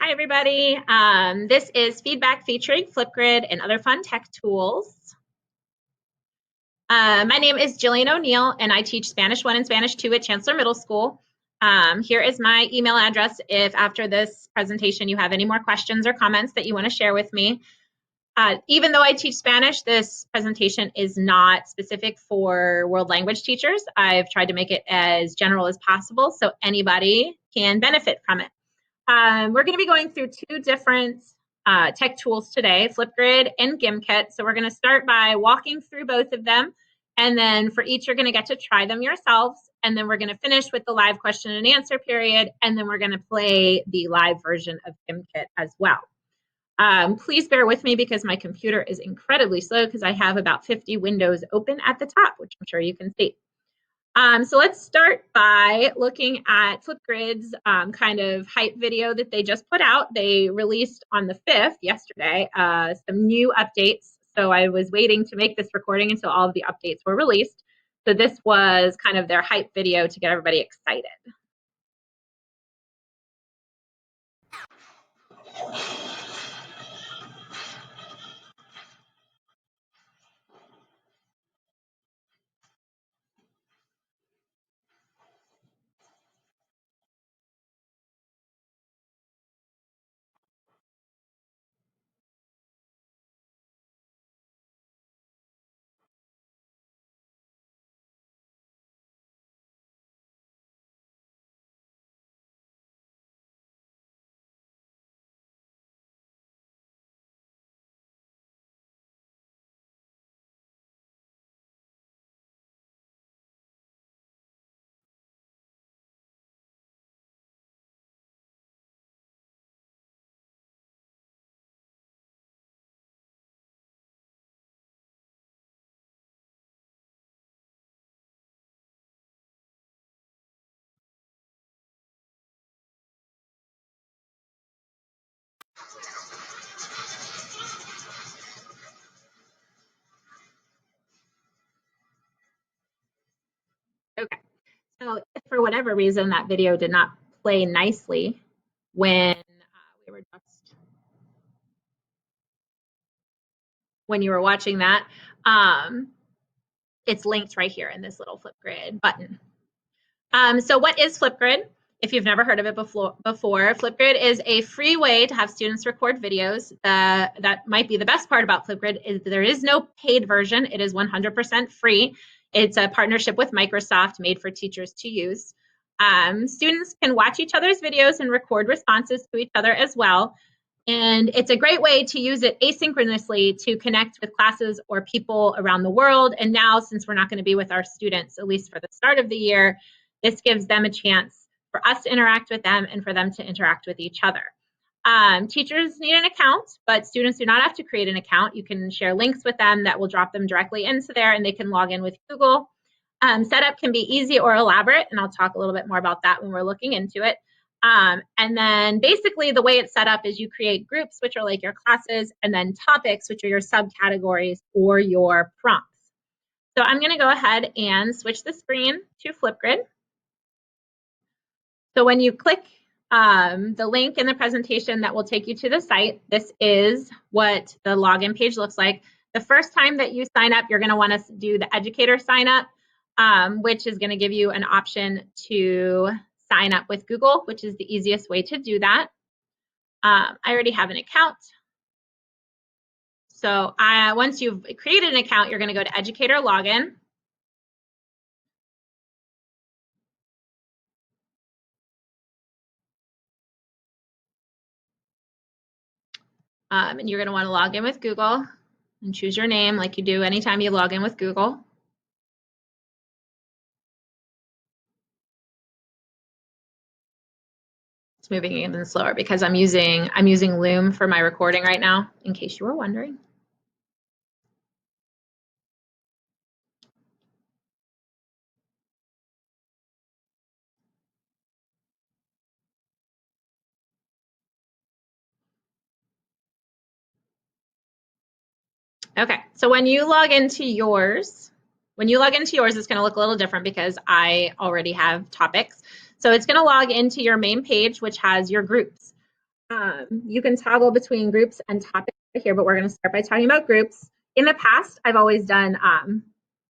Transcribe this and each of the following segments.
Hi, everybody. This is feedback featuring Flipgrid and other fun tech tools. My name is Jillian O'Neill, and I teach Spanish 1 and Spanish 2 at Chancellor Middle School. Here is my email address if after this presentation you have any more questions or comments that you want to share with me. Even though I teach Spanish, this presentation is not specific for world language teachers. I've tried to make it as general as possible so anybody can benefit from it. We're going to be going through two different tech tools today, Flipgrid and Gimkit. So we're going to start by walking through both of them. And then for each, you're going to get to try them yourselves. And then we're going to finish with the live question and answer period. And then we're going to play the live version of Gimkit as well. Please bear with me because my computer is incredibly slow because I have about 50 windows open at the top, which I'm sure you can see. So let's start by looking at Flipgrid's kind of hype video that they just put out. They released on the 5th, yesterday, some new updates. So I was waiting to make this recording until all of the updates were released. So this was kind of their hype video to get everybody excited. Okay, so if for whatever reason that video did not play nicely when you were watching that, it's linked right here in this little Flipgrid button. So what is Flipgrid? If you've never heard of it before, Flipgrid is a free way to have students record videos. That might be the best part about Flipgrid is there is no paid version. It is 100% free. It's a partnership with Microsoft made for teachers to use. Students can watch each other's videos and record responses to each other as well. And it's a great way to use it asynchronously to connect with classes or people around the world. And now, since we're not going to be with our students, at least for the start of the year, this gives them a chance for us to interact with them and for them to interact with each other. Teachers need an account, but students do not have to create an account. You can share links with them that will drop them directly into there, and they can log in with Google. Setup can be easy or elaborate, and I'll talk a little bit more about that when we're looking into it. And then basically the way it's set up is you create groups, which are like your classes, and then topics, which are your subcategories or your prompts. So I'm going to go ahead and switch the screen to Flipgrid. So when you click the link in the presentation that will take you to the site, this is what the login page looks like. The first time that you sign up, you're going to want to do the educator sign up, which is going to give you an option to sign up with Google, which is the easiest way to do that. I already have an account. So once you've created an account, you're going to go to educator login. And you're going to want to log in with Google and choose your name like you do anytime you log in with Google. It's moving even slower because I'm using Loom for my recording right now, in case you were wondering. Okay, so when you log into yours, it's going to look a little different because I already have topics. So it's going to log into your main page, which has your groups. You can toggle between groups and topics here, but we're going to start by talking about groups. In the past, I've always done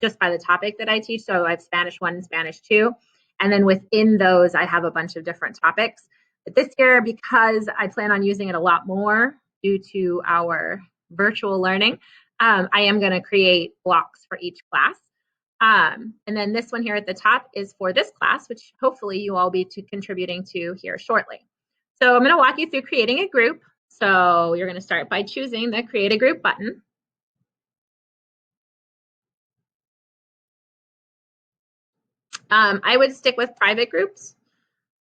just by the topic that I teach. So I have Spanish 1 and Spanish 2. And then within those, I have a bunch of different topics. But this year, because I plan on using it a lot more due to our virtual learning, I am going to create blocks for each class. And then this one here at the top is for this class, which hopefully you all will be contributing to here shortly. So I'm going to walk you through creating a group. So you're going to start by choosing the Create a Group button. I would stick with private groups,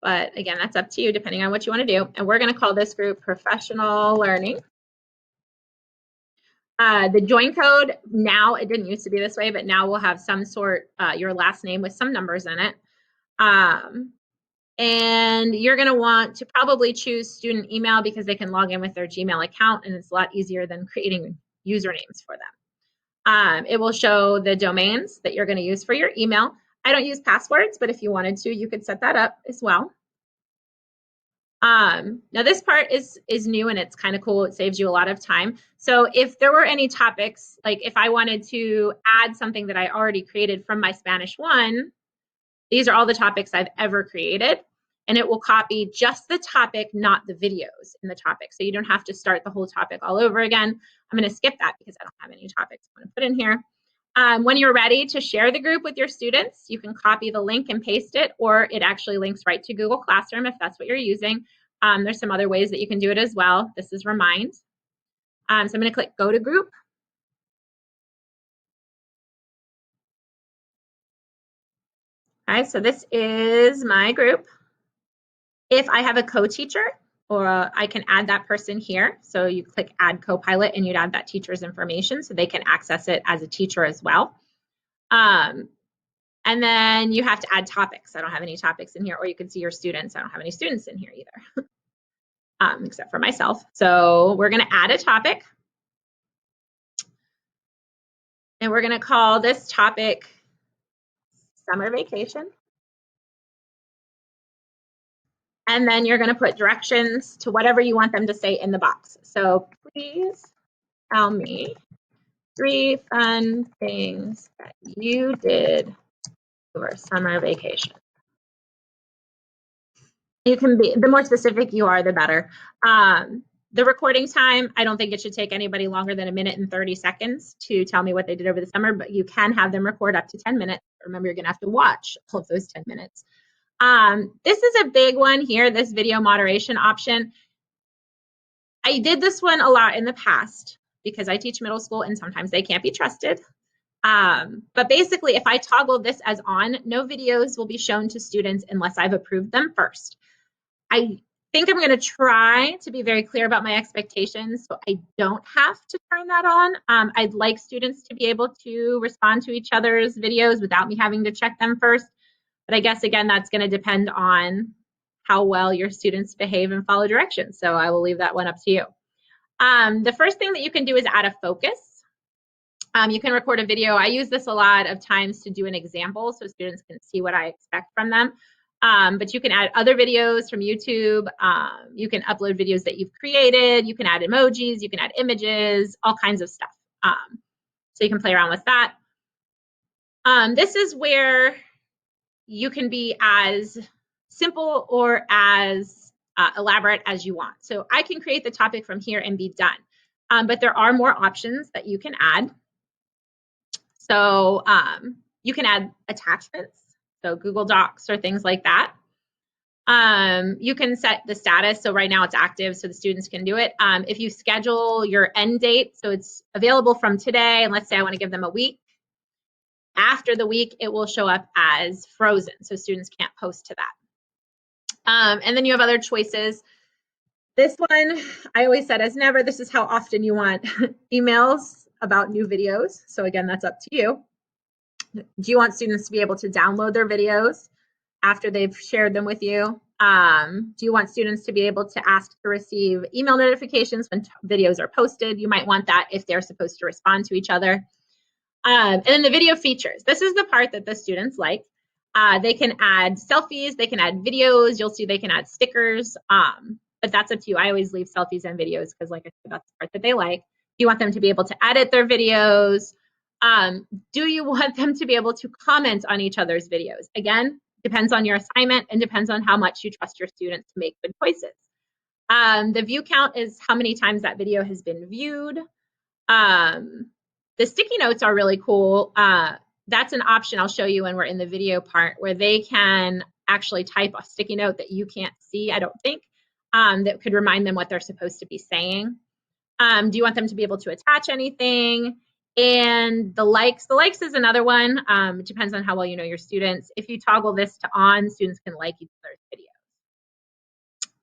but again, that's up to you depending on what you want to do. And we're going to call this group Professional Learning. The join code, now, it didn't used to be this way, but now we'll have some sort, your last name with some numbers in it. And you're going to want to probably choose student email because they can log in with their Gmail account and it's a lot easier than creating usernames for them. It will show the domains that you're going to use for your email. I don't use passwords, but if you wanted to, you could set that up as well. Now this part is new and it's kind of cool. It saves you a lot of time. So if there were any topics, like if I wanted to add something that I already created from my Spanish 1, these are all the topics I've ever created, and it will copy just the topic, not the videos in the topic. So you don't have to start the whole topic all over again. I'm going to skip that because I don't have any topics I want to put in here. When you're ready to share the group with your students, you can copy the link and paste it, or it actually links right to Google Classroom if that's what you're using. There's some other ways that you can do it as well. This is Remind. So I'm going to click Go to Group. All right, so this is my group. If I have a co-teacher, or I can add that person here. So you click Add Co-Pilot and you'd add that teacher's information so they can access it as a teacher as well. And then you have to add topics. I don't have any topics in here, or you can see your students. I don't have any students in here either, except for myself. So we're going to add a topic. And we're going to call this topic Summer Vacation. And then you're going to put directions to whatever you want them to say in the box. So please tell me 3 fun things that you did over summer vacation. You can be, the more specific you are, the better. The recording time, I don't think it should take anybody longer than 1 minute and 30 seconds to tell me what they did over the summer, but you can have them record up to 10 minutes. Remember, you're going to have to watch all of those 10 minutes. This is a big one here, this video moderation option. I did this one a lot in the past because I teach middle school and sometimes they can't be trusted. But basically, if I toggle this as on, no videos will be shown to students unless I've approved them first. I think I'm going to try to be very clear about my expectations, so I don't have to turn that on. I'd like students to be able to respond to each other's videos without me having to check them first. But I guess, again, that's going to depend on how well your students behave and follow directions. So I will leave that one up to you. The first thing that you can do is add a focus. You can record a video. I use this a lot of times to do an example so students can see what I expect from them. But you can add other videos from YouTube. You can upload videos that you've created. You can add emojis. You can add images, all kinds of stuff. So you can play around with that. This is where you can be as simple or as elaborate as you want. So I can create the topic from here and be done. But there are more options that you can add. So you can add attachments, so Google Docs or things like that. You can set the status. So right now it's active so the students can do it. If you schedule your end date, so it's available from today, and let's say I want to give them a week. After the week, it will show up as frozen, so students can't post to that. And then you have other choices. This one, I always said as never, this is how often you want emails about new videos. So again, that's up to you. Do you want students to be able to download their videos after they've shared them with you? Do you want students to be able to ask to receive email notifications when videos are posted? You might want that if they're supposed to respond to each other. And then the video features. This is the part that the students like. They can add selfies, they can add videos. You'll see they can add stickers. but that's up to you. I always leave selfies and videos because, like I said, that's the part that they like. You want them to be able to edit their videos. Do you want them to be able to comment on each other's videos? Again, depends on your assignment and depends on how much you trust your students to make good choices. The view count is how many times that video has been viewed. The sticky notes are really cool. That's an option I'll show you when we're in the video part, where they can actually type a sticky note that you can't see, I don't think, that could remind them what they're supposed to be saying. Do you want them to be able to attach anything? And the likes is another one. It depends on how well you know your students. If you toggle this to on, students can like each other's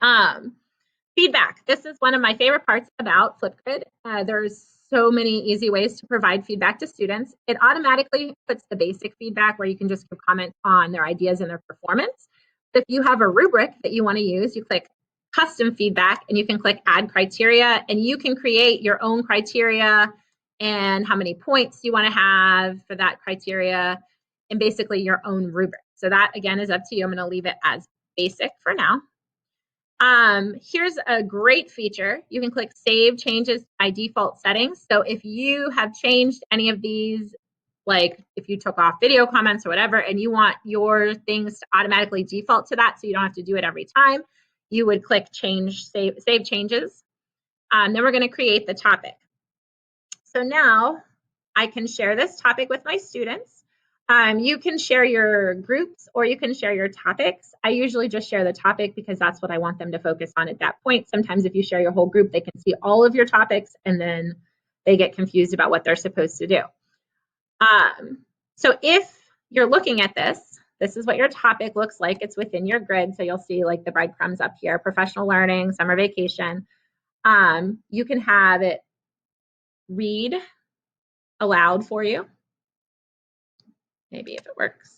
videos. Feedback. This is one of my favorite parts about Flipgrid. There's so many easy ways to provide feedback to students. It automatically puts the basic feedback where you can just give comments on their ideas and their performance. If you have a rubric that you want to use, you click custom feedback and you can click add criteria, and you can create your own criteria and how many points you want to have for that criteria and basically your own rubric. So that again is up to you. I'm going to leave it as basic for now. Here's a great feature. You can click Save Changes by Default Settings. So if you have changed any of these, like if you took off video comments or whatever, and you want your things to automatically default to that so you don't have to do it every time, you would click Save Changes. Then we're going to create the topic. So now I can share this topic with my students. You can share your groups or you can share your topics. I usually just share the topic because that's what I want them to focus on at that point. Sometimes if you share your whole group, they can see all of your topics and then they get confused about what they're supposed to do. So if you're looking at this, this is what your topic looks like. It's within your grid. So you'll see like the breadcrumbs up here, professional learning, summer vacation. You can have it read aloud for you. Maybe if it works.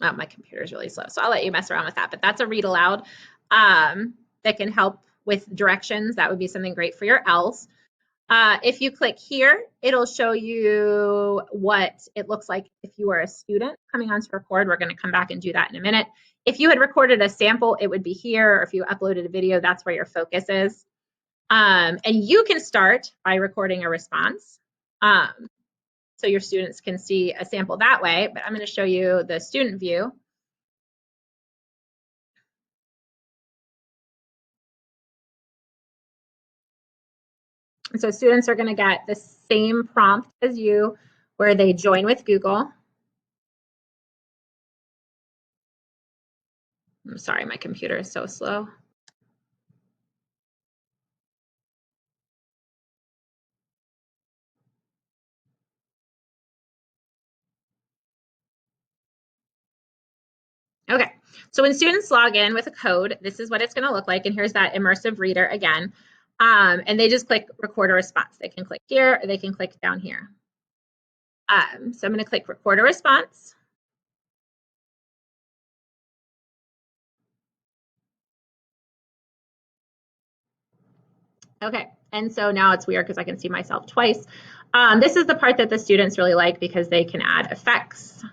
Oh, my computer is really slow, so I'll let you mess around with that. But that's a read aloud that can help with directions. That would be something great for your ELs. If you click here, it'll show you what it looks like if you were a student coming on to record. We're going to come back and do that in a minute. If you had recorded a sample, it would be here. Or if you uploaded a video, that's where your focus is. And you can start by recording a response. So your students can see a sample that way, but I'm going to show you the student view. And so students are going to get the same prompt as you, where they join with Google. I'm sorry, my computer is so slow. Okay, so when students log in with a code, this is what it's going to look like. And here's that immersive reader again. And they just click record a response. They can click here, or they can click down here. So I'm going to click record a response. Okay, and so now it's weird because I can see myself twice. This is the part that the students really like because they can add effects.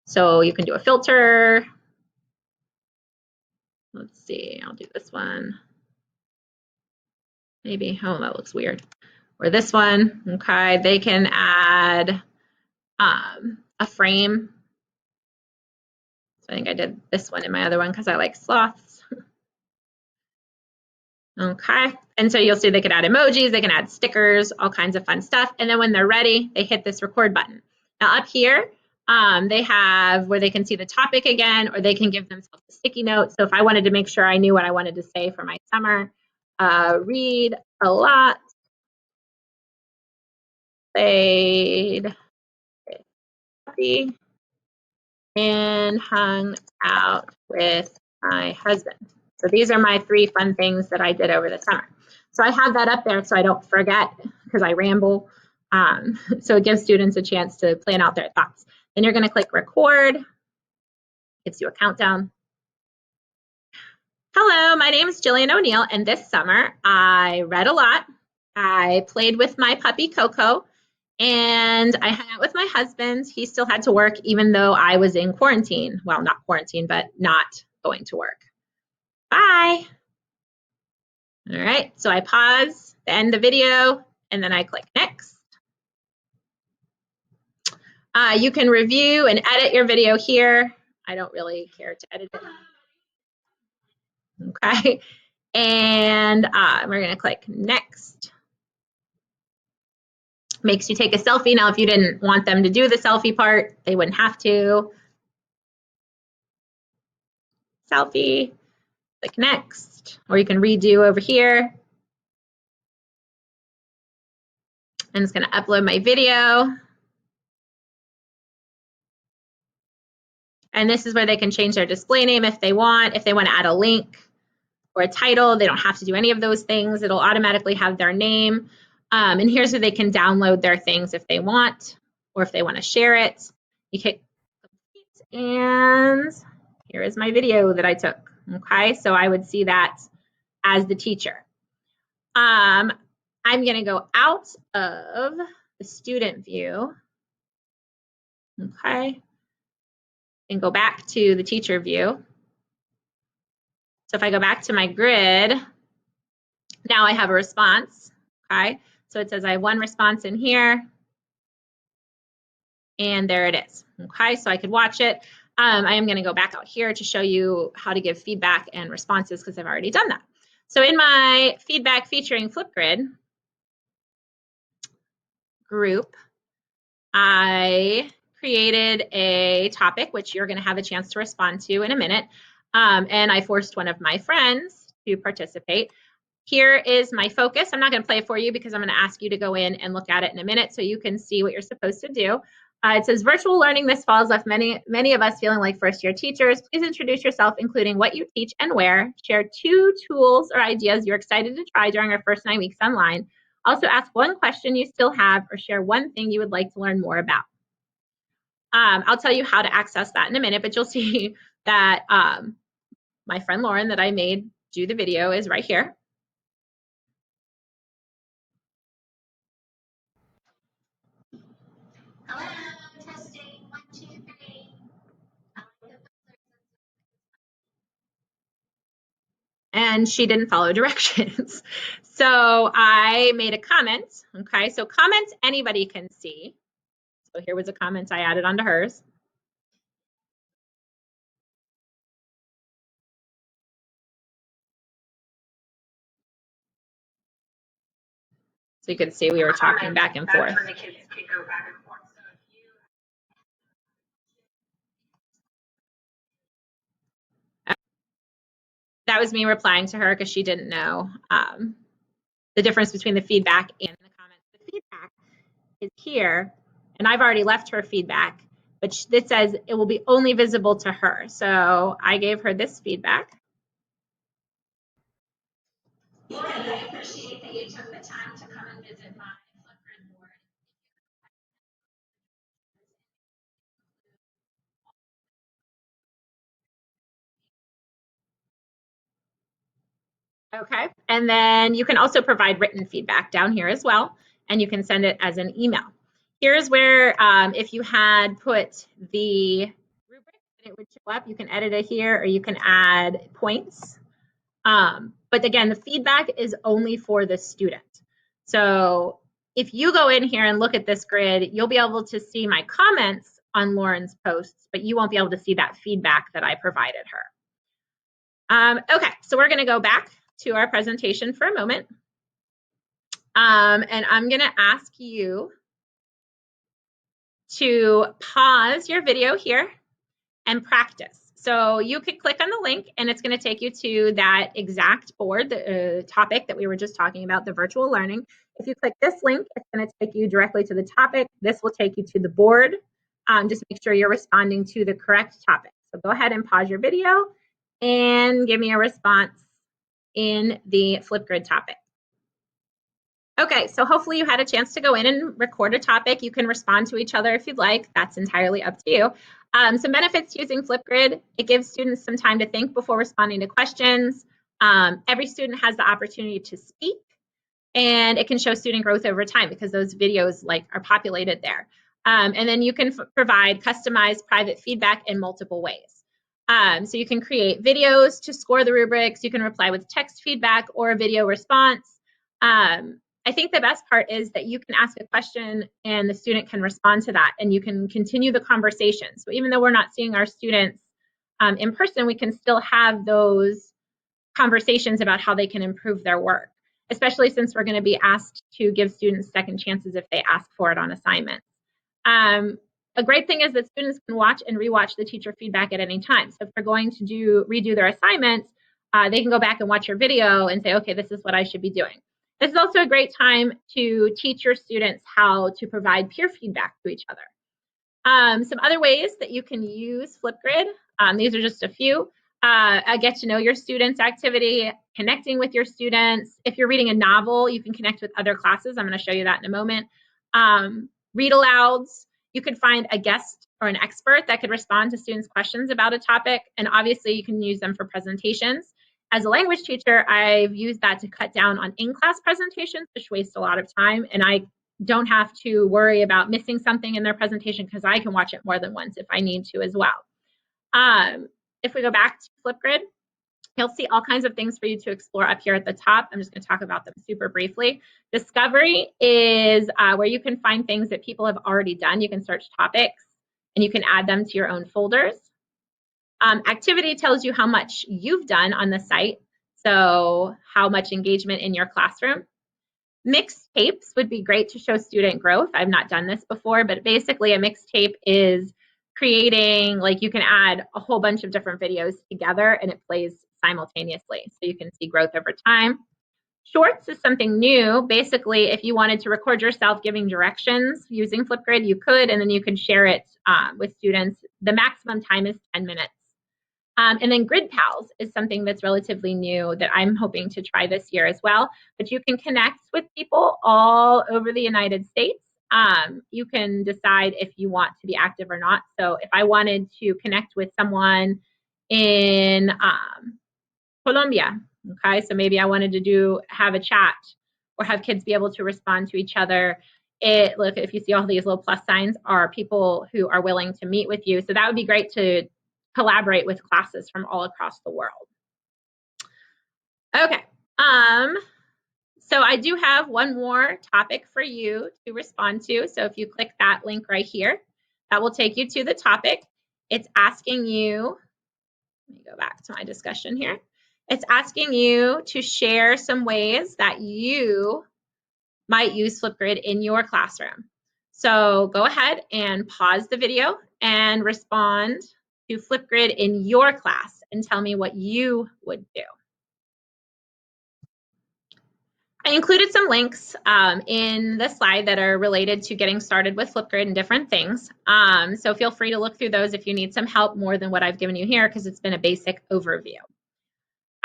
So you can do a filter. Let's see, I'll do this one. Maybe, oh, that looks weird. Or this one, okay, they can add a frame. So I think I did this one in my other one because I like sloths. Okay, and so you'll see they could add emojis, they can add stickers, all kinds of fun stuff. And then when they're ready, they hit this record button. Now up here, they have where they can see the topic again, or they can give themselves a sticky note. So if I wanted to make sure I knew what I wanted to say for my summer, read a lot, played coffee, and hung out with my husband. So these are my 3 fun things that I did over the summer. So I have that up there so I don't forget because I ramble. So it gives students a chance to plan out their thoughts. Then you're going to click record. Gives you a countdown. Hello, my name is Jillian O'Neill, and this summer I read a lot. I played with my puppy Coco, and I hung out with my husband. He still had to work even though I was in quarantine. Well, not quarantine, but not going to work. Bye. All right, so I pause, end the video, and then I click next. You can review and edit your video here. I don't really care to edit it. Okay, and we're gonna click next. Makes you take a selfie. Now, if you didn't want them to do the selfie part, they wouldn't have to. Selfie, click next, or you can redo over here. And it's gonna upload my video. And this is where they can change their display name if they want. If they want to add a link or a title, they don't have to do any of those things. It'll automatically have their name. And here's where they can download their things if they want, or if they want to share it. You hit complete, and here is my video that I took. Okay, so I would see that as the teacher. I'm going to go out of the student view. Okay, and go back to the teacher view. So if I go back to my grid, now I have a response. Okay, so it says I have one response in here, and there it is. Okay, so I could watch it. I am going to go back out here to show you how to give feedback and responses because I've already done that. So in my feedback featuring Flipgrid group, I created a topic which you're going to have a chance to respond to in a minute, and I forced one of my friends to participate. Here is my focus. I'm not going to play it for you because I'm going to ask you to go in and look at it in a minute so you can see what you're supposed to do. It says virtual learning this fall has left many of us feeling like first-year teachers. Please introduce yourself, including what you teach and where. Share 2 tools or ideas you're excited to try during our first 9 weeks online. Also ask one question you still have or share one thing you would like to learn more about. I'll tell you how to access that in a minute, but you'll see that my friend Lauren that I made do the video is right here. Hello, testing, 1, 2, 3. And she didn't follow directions. So I made a comment. Okay, so comments anybody can see. So here was a comment I added onto hers. So you could see we were talking back and forth. That was me replying to her because she didn't know the difference between the feedback and the comments. The feedback is here, and I've already left her feedback, but it says it will be only visible to her. So I gave her this feedback. I appreciate that you took the time to come and visit my Flipgrid board. Okay, and then you can also provide written feedback down here as well, and you can send it as an email. Here's where if you had put the rubric, it would show up. You can edit it here, or you can add points. But again, the feedback is only for the student. So if you go in here and look at this grid, you'll be able to see my comments on Lauren's posts, but you won't be able to see that feedback that I provided her. Okay, so we're going to go back to our presentation for a moment. And I'm going to ask you to pause your video here and practice. So you could click on the link and it's going to take you to that exact board, the topic that we were just talking about, the virtual learning. If you click this link, it's going to take you directly to the topic. This will take you to the board. Just make sure you're responding to the correct topic. So go ahead and pause your video and give me a response in the Flipgrid topic. Okay, so hopefully you had a chance to go in and record a topic. You can respond to each other if you'd like. That's entirely up to you. Some benefits using Flipgrid: it gives students some time to think before responding to questions. Every student has the opportunity to speak, and it can show student growth over time because those videos are populated there. And then you can provide customized private feedback in multiple ways. So you can create videos to score the rubrics. You can reply with text feedback or a video response. I think the best part is that you can ask a question and the student can respond to that, and you can continue the conversation. So even though we're not seeing our students in person, we can still have those conversations about how they can improve their work, especially since we're going to be asked to give students second chances if they ask for it on assignments. A great thing is that students can watch and rewatch the teacher feedback at any time. So if they're going to redo their assignments, they can go back and watch your video and say, okay, this is what I should be doing. This is also a great time to teach your students how to provide peer feedback to each other. Some other ways that you can use Flipgrid, these are just a few. A get to know your students activity, connecting with your students. If you're reading a novel, you can connect with other classes. I'm going to show you that in a moment. Read alouds. You could find a guest or an expert that could respond to students' questions about a topic. And obviously, you can use them for presentations. As a language teacher, I've used that to cut down on in-class presentations, which waste a lot of time. And I don't have to worry about missing something in their presentation because I can watch it more than once if I need to as well. If we go back to Flipgrid, you'll see all kinds of things for you to explore up here at the top. I'm just going to talk about them super briefly. Discovery is where you can find things that people have already done. You can search topics and you can add them to your own folders. Activity tells you how much you've done on the site, so how much engagement in your classroom. Mixtapes would be great to show student growth. I've not done this before, but basically a mixtape is creating, you can add a whole bunch of different videos together and it plays simultaneously, so you can see growth over time. Shorts is something new. Basically, if you wanted to record yourself giving directions using Flipgrid, you could, and then you can share it with students. The maximum time is 10 minutes. And then Grid Pals is something that's relatively new that I'm hoping to try this year as well. But you can connect with people all over the United States. You can decide if you want to be active or not. So if I wanted to connect with someone in Colombia, okay, so maybe I wanted to have a chat or have kids be able to respond to each other. Look, if you see all these little plus signs, are people who are willing to meet with you. So that would be great to collaborate with classes from all across the world. Okay, so I do have one more topic for you to respond to. So if you click that link right here, that will take you to the topic. It's asking you, let me go back to my discussion here. It's asking you to share some ways that you might use Flipgrid in your classroom. So go ahead and pause the video and respond to Flipgrid in your class and tell me what you would do. I included some links in the slide that are related to getting started with Flipgrid and different things. So feel free to look through those if you need some help more than what I've given you here, because it's been a basic overview.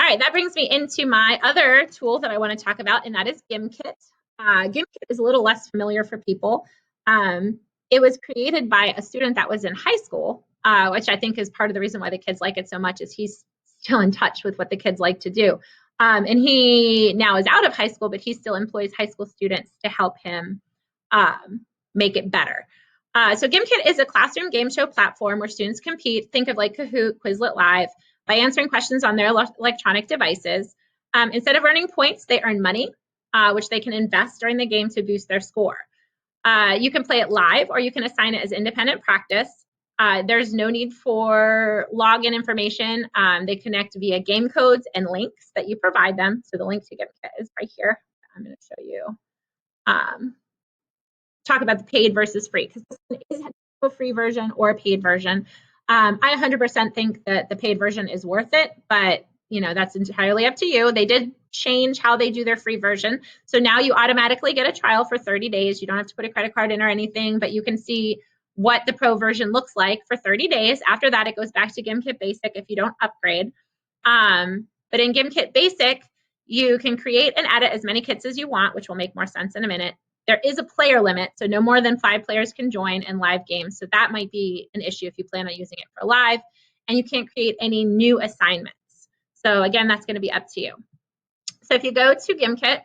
All right, that brings me into my other tool that I want to talk about, and that is GimKit. GimKit is a little less familiar for people. It was created by a student that was in high school, which I think is part of the reason why the kids like it so much, is he's still in touch with what the kids like to do. And he now is out of high school, but he still employs high school students to help him make it better. So GimKit is a classroom game show platform where students compete. Think of like Kahoot, Quizlet Live, by answering questions on their electronic devices. Instead of earning points, they earn money, which they can invest during the game to boost their score. You can play it live, or you can assign it as independent practice. There's no need for login information. They connect via game codes and links that you provide them. So the link to GimKit is right here. I'm going to show you. Talk about the paid versus free, because this is a free version or a paid version. I 100% think that the paid version is worth it, but that's entirely up to you. They did change how they do their free version. So now you automatically get a trial for 30 days. You don't have to put a credit card in or anything, but you can see what the pro version looks like for 30 days. After that, it goes back to GimKit Basic if you don't upgrade. But in GimKit Basic, You can create and edit as many kits as you want, which will make more sense in a minute. There is a player limit, so no more than 5 players can join in live games. So that might be an issue if you plan on using it for live. And you can't create any new assignments. So again, that's going to be up to you. So if you go to GimKit,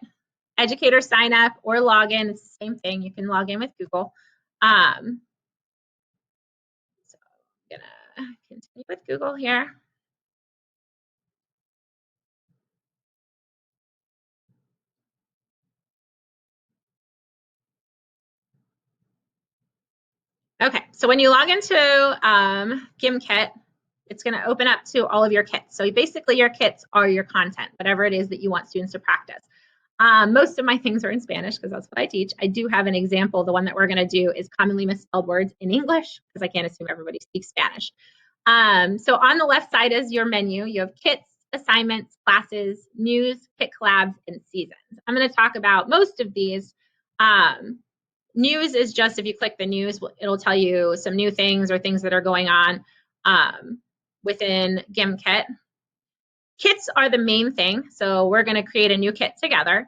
educator sign up or log in, it's the same thing. You can log in with Google. So I'm going to continue with Google here. Okay, so when you log into GimKit, it's going to open up to all of your kits. So basically your kits are your content, whatever it is that you want students to practice. Most of my things are in Spanish because that's what I teach. I do have an example. The one that we're going to do is commonly misspelled words in English because I can't assume everybody speaks Spanish. So on the left side is your menu. You have kits, assignments, classes, news, kit collabs, and seasons. I'm going to talk about most of these. News is just if you click the news, it'll tell you some new things or things that are going on within GimKit. Kits are the main thing, so we're going to create a new kit together.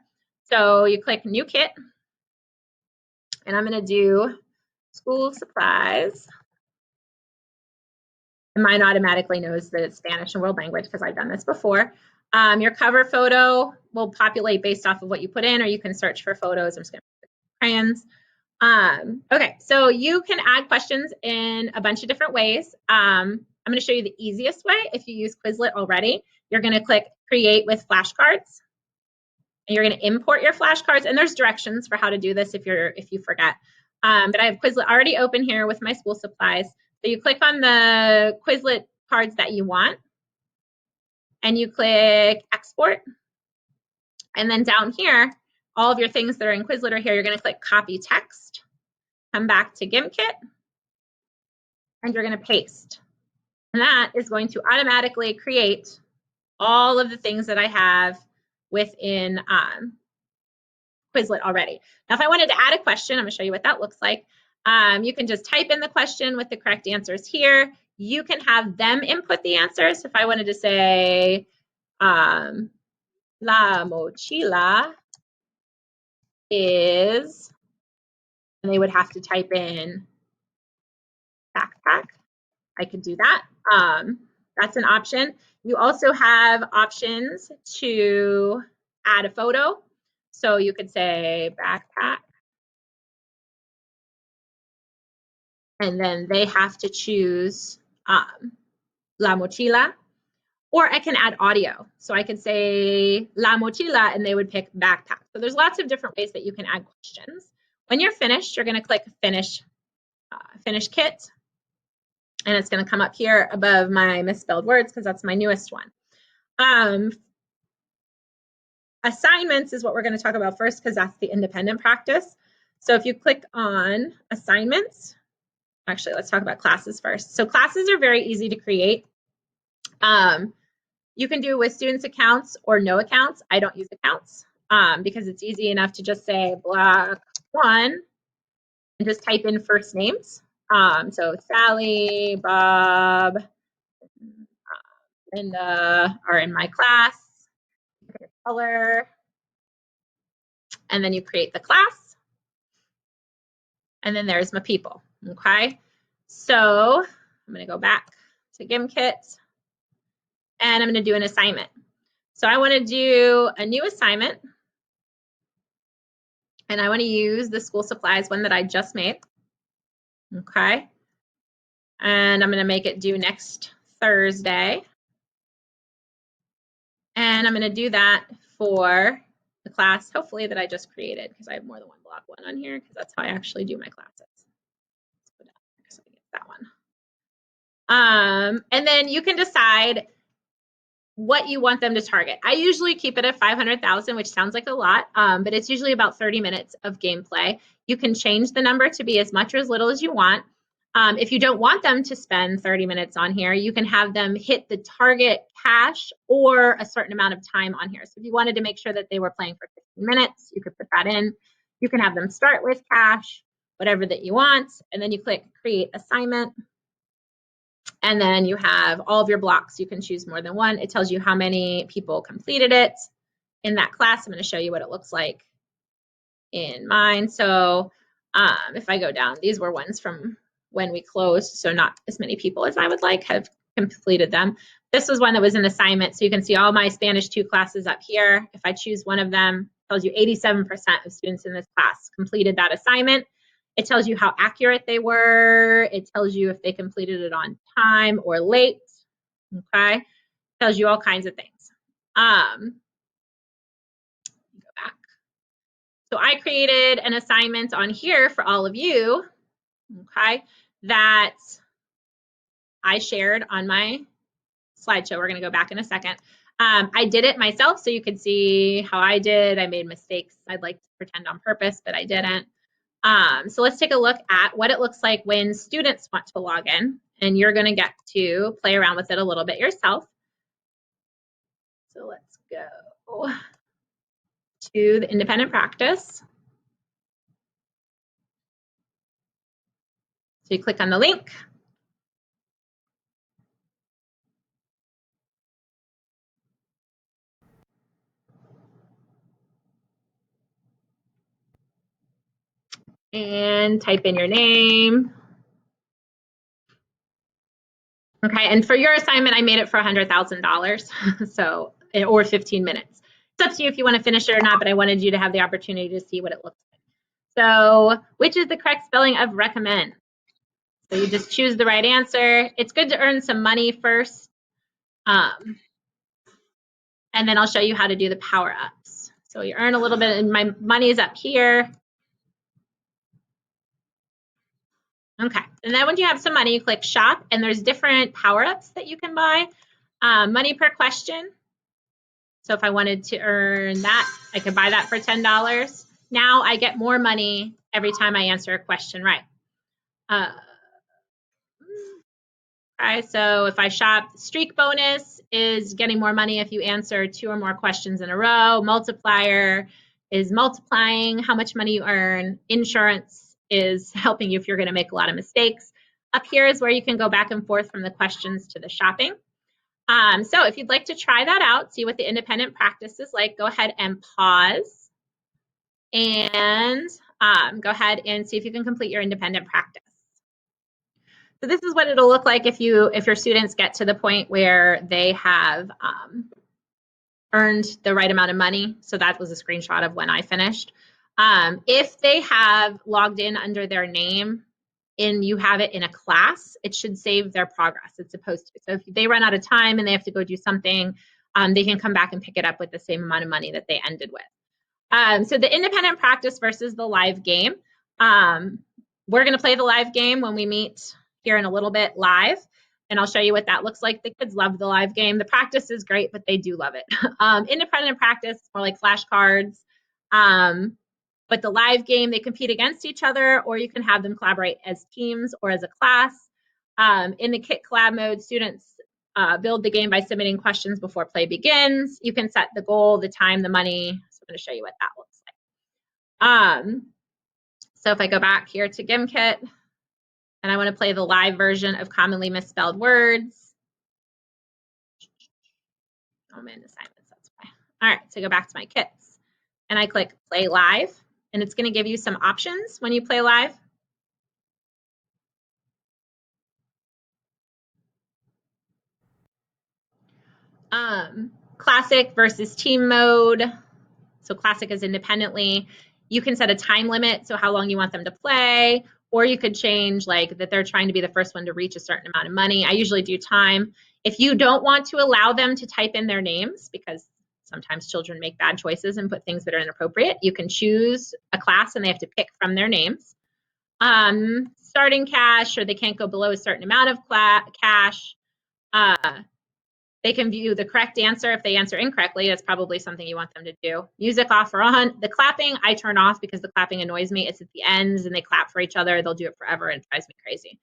So you click New Kit, and I'm going to do school supplies. And mine automatically knows that it's Spanish and world language because I've done this before. Your cover photo will populate based off of what you put in, or you can search for photos. I'm just going to put crayons. Okay, so you can add questions in a bunch of different ways. I'm going to show you the easiest way. If you use Quizlet already, you're going to click Create with Flashcards, and you're going to import your flashcards. And there's directions for how to do this if you forget. But I have Quizlet already open here with my school supplies. So you click on the Quizlet cards that you want, and you click Export. And then down here, all of your things that are in Quizlet are here. You're going to click Copy Text. Come back to GimKit, and you're going to paste. And that is going to automatically create all of the things that I have within Quizlet already. Now, if I wanted to add a question, I'm going to show you what that looks like. You can just type in the question with the correct answers here. You can have them input the answers. If I wanted to say, La mochila is, and they would have to type in backpack. I could do that. That's an option. You also have options to add a photo. So you could say backpack. And then they have to choose La Mochila. Or I can add audio. So I could say La Mochila and they would pick backpack. So there's lots of different ways that you can add questions. When you're finished, you're going to click Finish Kit. And it's going to come up here above my misspelled words because that's my newest one. Assignments is what we're going to talk about first because that's the independent practice. So if you click on assignments, actually, let's talk about classes first. So classes are very easy to create. You can do it with students' accounts or no accounts. I don't use accounts because it's easy enough to just say block 1 and just type in first names. So Sally, Bob, Linda are in my class. Color. And then you create the class. And then there's my people, okay? So I'm going to go back to GimKit, and I'm going to do an assignment. So I want to do a new assignment, and I want to use the school supplies one that I just made, okay? And I'm going to make it due next Thursday. And I'm going to do that for the class, hopefully, that I just created, because I have more than one block one on here, because that's how I actually do my classes. Let's put so I get that one. And then you can decide what you want them to target. I usually keep it at 500,000, which sounds like a lot, but it's usually about 30 minutes of gameplay. You can change the number to be as much or as little as you want. If you don't want them to spend 30 minutes on here, you can have them hit the target cash or a certain amount of time on here. So if you wanted to make sure that they were playing for 15 minutes, you could put that in. You can have them start with cash, whatever that you want, and then you click Create Assignment. And then you have all of your blocks. You can choose more than one. It tells you how many people completed it. in that class. I'm going to show you what it looks like in mine. So if I go down, these were ones from when we closed, so not as many people as I would like have completed them. This was one that was an assignment, so you can see all my Spanish 2 classes up here. If I choose one of them, it tells you 87% of students in this class completed that assignment. It tells you how accurate they were. It tells you if they completed it on time or late. Okay, it tells you all kinds of things. Go back. So I created an assignment on here for all of you, okay, that I shared on my slideshow. We're going to go back in a second. I did it myself so you could see how I did. I made mistakes. I'd like to pretend on purpose, but I didn't. So let's take a look at what it looks like when students want to log in, and you're going to get to play around with it a little bit yourself. So let's go to the independent practice. So you click on the link. And type in your name. Okay, and for your assignment, I made it for $100,000, so, or 15 minutes. It's up to you if you want to finish it or not, but I wanted you to have the opportunity to see what it looks like. So, which is the correct spelling of recommend? So you just choose the right answer. It's good to earn some money first, and then I'll show you how to do the power-ups. So you earn a little bit, and my money is up here. Okay, and then when you have some money, you click shop, and there's different power-ups that you can buy. Money per question. So if I wanted to earn that, I could buy that for $10. Now I get more money every time I answer a question right. Okay, so if I shop, streak bonus is getting more money if you answer 2 or more questions in a row. Multiplier is multiplying how much money you earn. Insurance is helping you if you're going to make a lot of mistakes. Up here is where you can go back and forth from the questions to the shopping. So if you'd like to try that out, see what the independent practice is like, go ahead and pause and go ahead and see if you can complete your independent practice. So this is what it'll look like if your students get to the point where they have earned the right amount of money. So that was a screenshot of when I finished. If they have logged in under their name and you have it in a class, it should save their progress. It's supposed to. So if they run out of time and they have to go do something, they can come back and pick it up with the same amount of money that they ended with. So the independent practice versus the live game. We're going to play the live game when we meet here in a little bit live, and I'll show you what that looks like. The kids love the live game. The practice is great, but they do love it. Independent practice, more like flashcards. But the live game, they compete against each other, or you can have them collaborate as teams or as a class. In the kit collab mode, students build the game by submitting questions before play begins. You can set the goal, the time, the money. So I'm going to show you what that looks like. So if I go back here to GimKit, and I want to play the live version of commonly misspelled words. Oh, I'm in assignments, that's why. All right, so go back to my kits, and I click play live, and it's going to give you some options when you play live. Classic versus team mode. So classic is independently. You can set a time limit, so how long you want them to play, or you could change like that they're trying to be the first one to reach a certain amount of money. I usually do time. If you don't want to allow them to type in their names, because sometimes children make bad choices and put things that are inappropriate, you can choose a class and they have to pick from their names. Starting cash, or they can't go below a certain amount of cash. They can view the correct answer. If they answer incorrectly, that's probably something you want them to do. Music off or on. The clapping, I turn off because the clapping annoys me. It's at the ends and they clap for each other. They'll do it forever and it drives me crazy.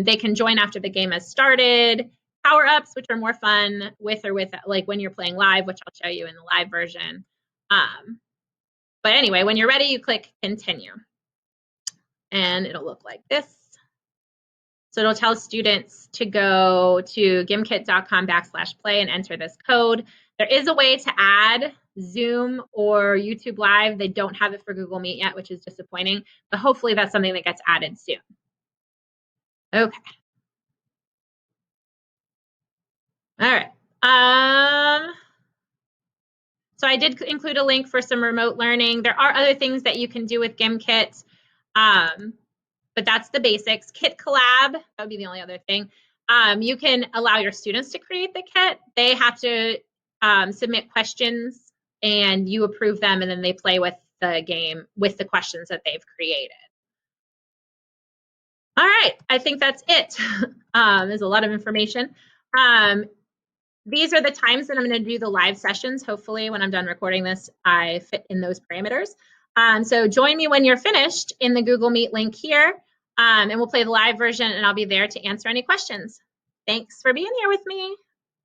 They can join after the game has started. Power-ups, which are more fun with or without, like when you're playing live, which I'll show you in the live version. But anyway, when you're ready, you click continue. And it'll look like this. So it'll tell students to go to gimkit.com/play and enter this code. There is a way to add Zoom or YouTube Live. They don't have it for Google Meet yet, which is disappointing, but hopefully that's something that gets added soon. Okay. All right. So I did include a link for some remote learning. There are other things that you can do with GimKit, but that's the basics. Kit Collab, that would be the only other thing. You can allow your students to create the kit. They have to submit questions and you approve them, and then they play with the game with the questions that they've created. All right, I think that's it. There's a lot of information. These are the times that I'm going to do the live sessions. Hopefully, when I'm done recording this, I fit in those parameters. So join me when you're finished in the Google Meet link here, and we'll play the live version, and I'll be there to answer any questions. Thanks for being here with me.